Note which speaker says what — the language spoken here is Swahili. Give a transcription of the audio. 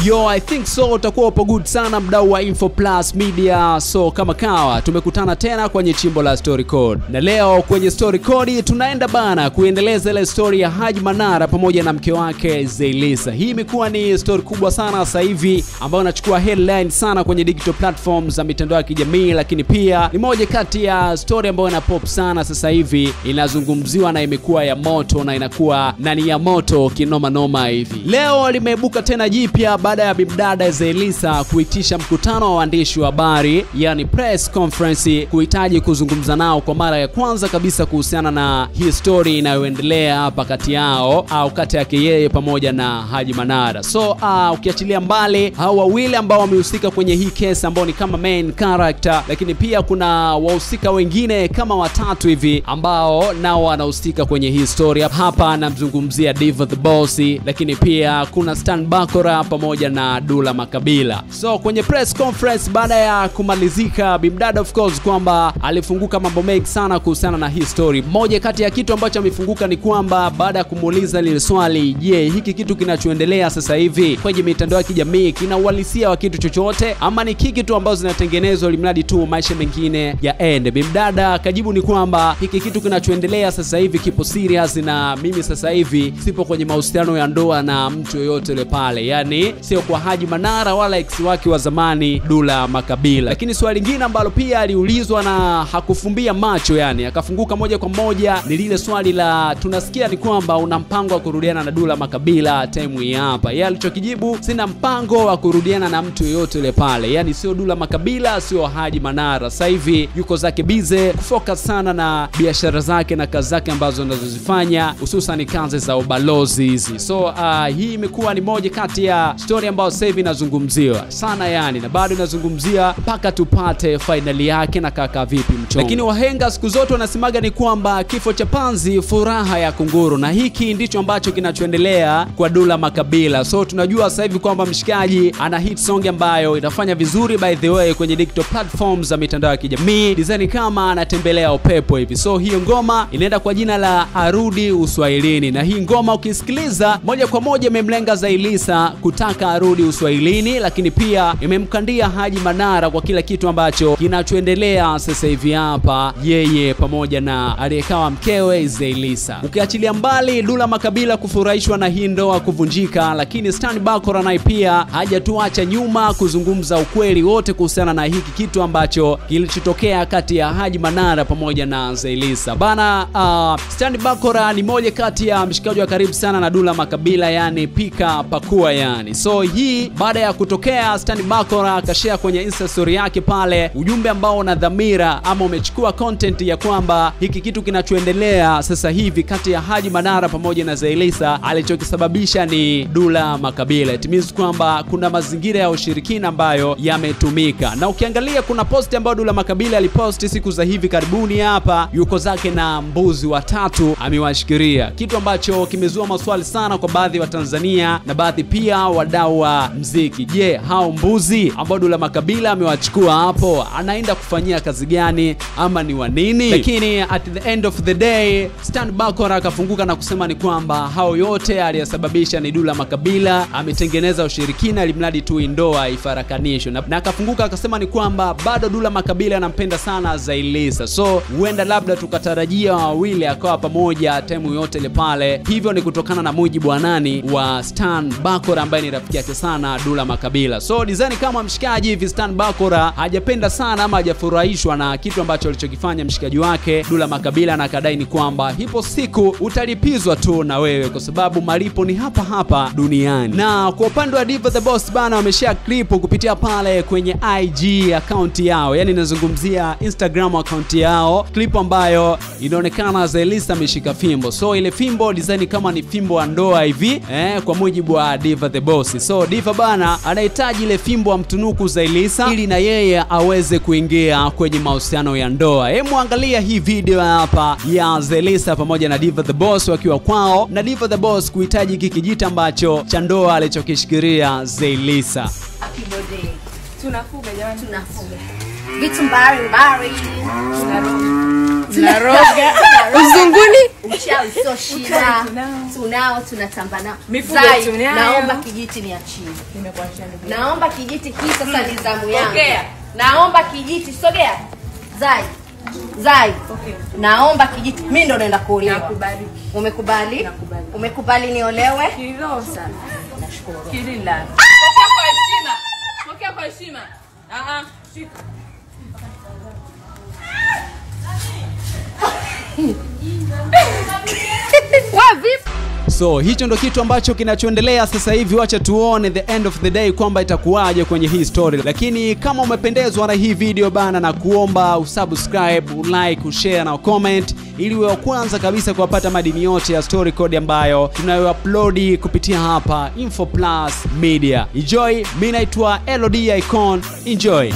Speaker 1: Yo, I think so utakuwa upo good sana mdau wa Info Plus Media. So kama kawa tumekutana tena kwenye chimbo la Story Code. Na leo kwenye Story Code tunaenda bana kuendeleza ile story ya Haji Manara pamoja na mke wake Zailisa. Hii imekuwa ni story kubwa sana sasa hivi ambayo inachukua headline sana kwenye digital platforms za mitandao ya kijamii, lakini pia ni moja kati ya story ambayo ina pop sana sasa hivi, inazungumziwa na imekuwa ya moto na inakuwa nani ya moto kinoma noma hivi. Leo limeibuka tena jipya baada ya bimdada Zailisa kuitisha mkutano wa waandishi wa habari, yani press conference, kuhitaji kuzungumza nao kwa mara ya kwanza kabisa kuhusiana na hii story inayoendelea hapa kati yao au kati yake yeye pamoja na Haji Manara. So ukiachilia mbali hao wawili ambao wamehusika kwenye hii case ambao ni kama main character, lakini pia kuna wahusika wengine kama watatu hivi ambao nao wanahusika kwenye hii story. Hapa namzungumzia Diva the Boss, lakini pia kuna Stan Bakora pamoja na Dula Makabila. So kwenye press conference baada ya kumalizika, bimdada of course kwamba alifunguka mambo mengi sana kuhusiana na hii story. Moja kati ya kitu ambacho amefunguka ni kwamba baada ya kumuuliza lile swali, je, hiki kitu kinachoendelea sasa hivi kwenye mitandao ya kijamii kina uhalisia wa kitu chochote ama ni kiki tu ambazo zinatengenezwa limradi tu maisha mengine ya end? Bimdada akajibu ni kwamba hiki kitu kinachoendelea sasa hivi kipo serious na mimi sasa hivi sipo kwenye mahusiano ya ndoa na mtu yoyote yule pale, yani sio kwa Haji Manara wala ex wake wa zamani Dula Makabila. Lakini swali lingine ambalo pia aliulizwa na hakufumbia macho, yani akafunguka moja kwa moja, ni lile swali la tunasikia ni kwamba una mpango wa kurudiana na Dula Makabila time hii hapa. Yeye alichokijibu, sina mpango wa kurudiana na mtu yoyote yule pale, yani sio Dula Makabila, sio Haji Manara. Sasa hivi yuko zake busy kufocus sana na biashara zake na kazi zake ambazo anazozifanya, hususan kazi za ubalozi hizi. So hii imekuwa ni moja kati ya story ambayo sasa hivi inazungumziwa sana, yani na bado inazungumzia mpaka tupate finali yake na kaka vipi mchongo. Lakini wahenga siku zote wanasemaga ni kwamba kifo cha panzi furaha ya kunguru, na hiki ndicho ambacho kinachoendelea kwa Dula Makabila. So tunajua sasa hivi kwamba mshikaji ana hit song ambayo inafanya vizuri by the way kwenye digital platforms za mitandao ya kijamii, design kama anatembelea upepo hivi. So hiyo ngoma inaenda kwa jina la Arudi Uswahilini, na hii ngoma ukisikiliza moja kwa moja imemlenga Zailisa kutaka arudi Uswahilini, lakini pia imemkandia Haji Manara kwa kila kitu ambacho kinachoendelea sasa hivi hapa yeye pamoja na aliyekawa mkewe Zailisa. Ukiachilia mbali Dula Makabila kufurahishwa na hii ndoa kuvunjika, lakini Stan Bakora naye pia hajatuacha nyuma kuzungumza ukweli wote kuhusiana na hiki kitu ambacho kilichotokea kati ya Haji Manara pamoja na Zailisa. Bana, Stan Bakora ni moja kati ya mshikaji wa karibu sana na Dula Makabila, yani pika pakua yani. So hii baada ya kutokea, Stan Bakora akashare kwenye Insta story yake pale ujumbe ambao una dhamira ama umechukua content ya kwamba hiki kitu kinachoendelea sasa hivi kati ya Haji Manara pamoja na Zailisa alichokisababisha ni Dula Makabila. It means kwamba kuna mazingira ya ushirikina ambayo yametumika. Na ukiangalia kuna post ambayo Dula Makabila aliposti siku za hivi karibuni hapa, yuko zake na mbuzi watatu amewashikilia, kitu ambacho kimezua maswali sana kwa baadhi wa Tanzania na baadhi pia wadau wa muziki. Je, hao mbuzi ambao Dula Makabila amewachukua hapo anaenda kufanyia kazi gani ama ni wa nini? Lakini at the end of the day Stan Bakora akafunguka na kusema ni kwamba hao yote aliyasababisha ni Dula Makabila, ametengeneza ushirikina ilimradi tu ndoa ifarakanishwe. Na akafunguka akasema ni kwamba bado Dula Makabila anampenda sana Zailisa, so huenda labda tukatarajia wawili akawa pamoja time yote ile pale. Hivyo ni kutokana na mujibu wa nani wa Stan Bakora ambaye ni rafiki yake sana Dula Makabila. So design kama mshikaji hivi Stan Bakora hajapenda sana ama hajafurahishwa na kitu ambacho alichokifanya mshikaji wake Dula Makabila, na akadai ni kwamba hipo siku utalipizwa tu na wewe kwa sababu malipo ni hapa hapa duniani. Na kwa upande wa Diva the Boss bana, wameshare clip kupitia pale kwenye IG account yao, yani nazungumzia Instagram account yao, clip ambayo inaonekana Zailisa ameshika fimbo. So ile fimbo design kama ni fimbo ya ndoa hivi kwa mujibu wa Diva the Boss. So Diva bana anahitaji ile fimbo amtunuku Zailisa ili na yeye aweze kuingia kwenye mahusiano ya ndoa. Hebu angalia hii video hapa ya Zailisa pamoja na Diva the Boss wakiwa kwao, na Diva the Boss kuhitaji kijita ambacho cha ndoa alichokishikilia Zailisa.
Speaker 2: Happy birthday. Tunafuga jamani, tunafuga. Vitu mbali tunarudi. tunaroga. Uzunguni
Speaker 3: uchawi sio shida. Tunao tunatamba nao. Naomba kijiti niachie. Nimekuachia ndugu. Naomba kijiti hii sasa ni zamu yangu. Naomba kijiti sogea. Zai. Okay. Naomba kijiti. Mimi ndo naenda kuolewa. Nakubali. Umekubali? Nakubali. Umekubali niolewe? Kiroho sana. Nashukuru. Kilila. Pokea kwa heshima. Shika.
Speaker 1: So hicho ndo kitu ambacho kinachoendelea sasa hivi. Wacha tuone the end of the day kwamba itakuwaje kwenye hii story. Lakini kama umependezwa na hii video bana, na kuomba usubscribe, ulike, ushare na comment ili uwe wa kwanza kabisa kuwapata madini yote ya Story Code ambayo tunayo-upload kupitia hapa Info Plus Media. Enjoy. Mimi naitwa LOD Icon. Enjoy.